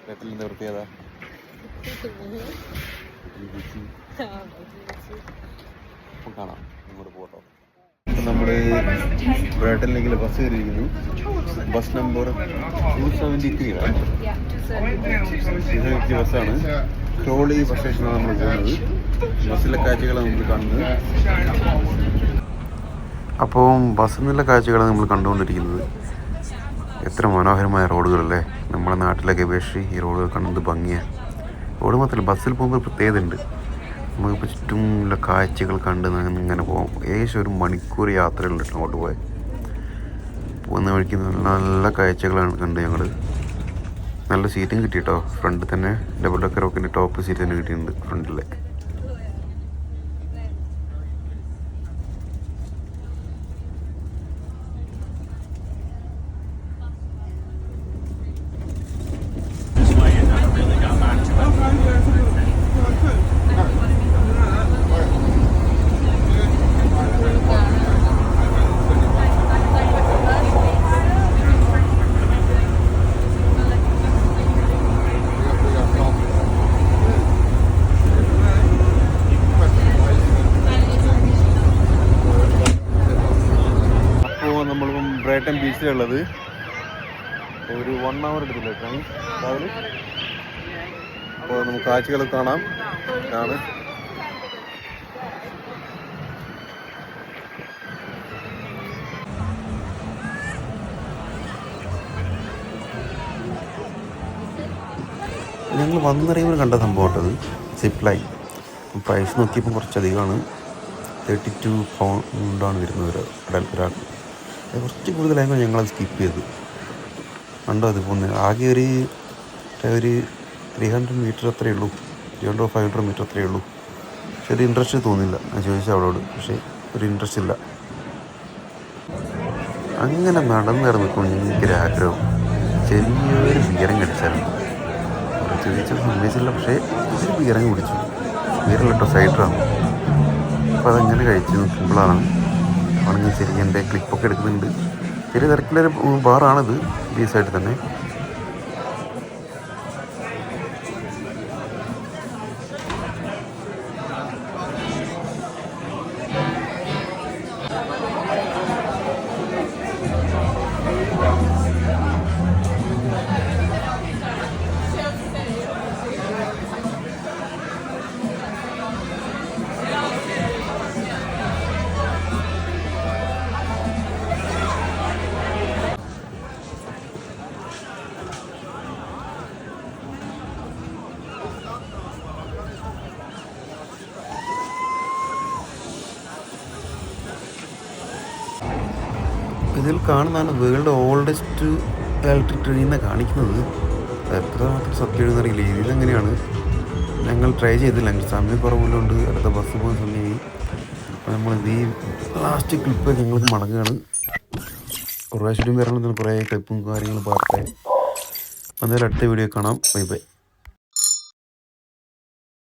ബ്രൈറ്റനിൻ്റെ പ്രത്യേകത കാണാം. ഇങ്ങോട്ട് പോട്ടോ. ഇപ്പം നമ്മൾ ബ്രൈറ്റനിലേക്ക് ബസ് കയറിയിരിക്കുന്നു. ബസ് നമ്പർ 273 ആണ്. 273 ബസ്സാണ്. ക്രോളി ബസ് സ്റ്റേഷനാണ് നമ്മൾ പോകുന്നത്. ബസ്സിലെ കാഴ്ചകളാണ് നമ്മൾ കാണുന്നത്. അപ്പോൾ ബസ്സിൽ നിന്നുള്ള കാഴ്ചകളാണ് നമ്മൾ കണ്ടുകൊണ്ടിരിക്കുന്നത്. എത്ര മനോഹരമായ റോഡുകളല്ലേ. നമ്മുടെ നാട്ടിലൊക്കെ അപേക്ഷിച്ച് ഈ റോഡുകൾ കാണുന്നത് ഭംഗിയാണ്. റോഡ് മാത്രമല്ല, ബസ്സിൽ പോകുമ്പോൾ പ്രത്യേകത ഉണ്ട്. നമുക്കിപ്പോൾ ചുറ്റുമുള്ള കാഴ്ചകൾ കണ്ട് ഇങ്ങനെ പോകും. ഏകദേശം ഒരു മണിക്കൂർ യാത്രയുണ്ട് അങ്ങോട്ട് പോയി. പോകുന്ന വഴിക്ക് നല്ല കാഴ്ചകളാണ് കണ്ട് ഞങ്ങൾ. നല്ല സീറ്റും കിട്ടി കേട്ടോ. ഫ്രണ്ടിൽ തന്നെ ഡബിൾ ഡെക്കർ റോക്കിൻ്റെ ടോപ്പ് സീറ്റ് തന്നെ കിട്ടിയിട്ടുണ്ട് ഫ്രണ്ടിലെ. നമ്മളിപ്പം ബ്രൈറ്റൺ ബീച്ചിലുള്ളത്. ഒരു 1 hour എടുത്തില്ലേക്കാണ് രാവിലെ. അപ്പോൾ നമുക്ക് കാഴ്ചകൾ കാണാം. ഞങ്ങൾ വന്നിറങ്ങിയപ്പോൾ കണ്ട സംഭവം കേട്ടത് സിപ്പ് ലൈൻ. പ്രൈസ് നോക്കിയപ്പോൾ കുറച്ചധികമാണ്. 32 പൗണ്ടാണ് വരുന്നത് ഒരാൾക്ക്. കുറച്ച് കൂടുതലായപ്പോൾ ഞങ്ങളത് സ്കിപ്പ് ചെയ്തു. കണ്ടോ അത് പോകുന്നത്. ആകെ ഒരു 300 മീറ്റർ അത്രയേ ഉള്ളൂ. 300 500 മീറ്റർ അത്രയേ ഉള്ളൂ. പക്ഷെ ഒരു ഇൻട്രസ്റ്റ് തോന്നില്ല. ഞാൻ ചോദിച്ചു അവളോട്, പക്ഷേ ഒരു ഇൻട്രസ്റ്റ് ഇല്ല. അങ്ങനെ നടന്നിറങ്ങിപ്പോൾ എനിക്കൊരു ആഗ്രഹം ചെറിയൊരു ബിയറും കടിച്ചായിരുന്നു. ചോദിച്ചാൽ സമ്മതിച്ചില്ല, പക്ഷേ ഒരു ബിയറും കുടിച്ചു. ബിയറിൽ കേട്ടോ സൈഡറാണ്. അപ്പോൾ അതങ്ങനെ കഴിച്ചു. സിമ്പിളാണ്. ആണെങ്കിൽ ശരി എൻ്റെ ക്ലിപ്പൊക്കെ എടുക്കുന്നുണ്ട്. ചെറിയ തിരക്കിലൊരു ബാറാണിത്, ബീച്ചായിട്ട് തന്നെ. ഇതിൽ കാണുന്നതാണ് വേൾഡ് ഓൾഡസ്റ്റ് ഇലക്ട്രിക് ട്രെയിനിനെ കാണിക്കുന്നത്. എത്രമാത്രം സത്യം എന്നറിയില്ല. ഇതിലെങ്ങനെയാണ് ഞങ്ങൾ ട്രൈ ചെയ്തില്ല. ഞങ്ങൾ സമയം കുറവുള്ളതുകൊണ്ട് അടുത്ത ബസ് പോകുന്ന സമയമായി. അപ്പോൾ നമ്മൾ ഈ ലാസ്റ്റ് ക്ലിപ്പ് ഞങ്ങൾക്ക് മടങ്ങുകയാണ്. കുറേ ശരിയും വരണമെന്ന് കുറേ ക്ലിപ്പും കാര്യങ്ങളും പാർട്ടായി. അന്നേരം അടുത്ത വീഡിയോ കാണാം. Bye bye.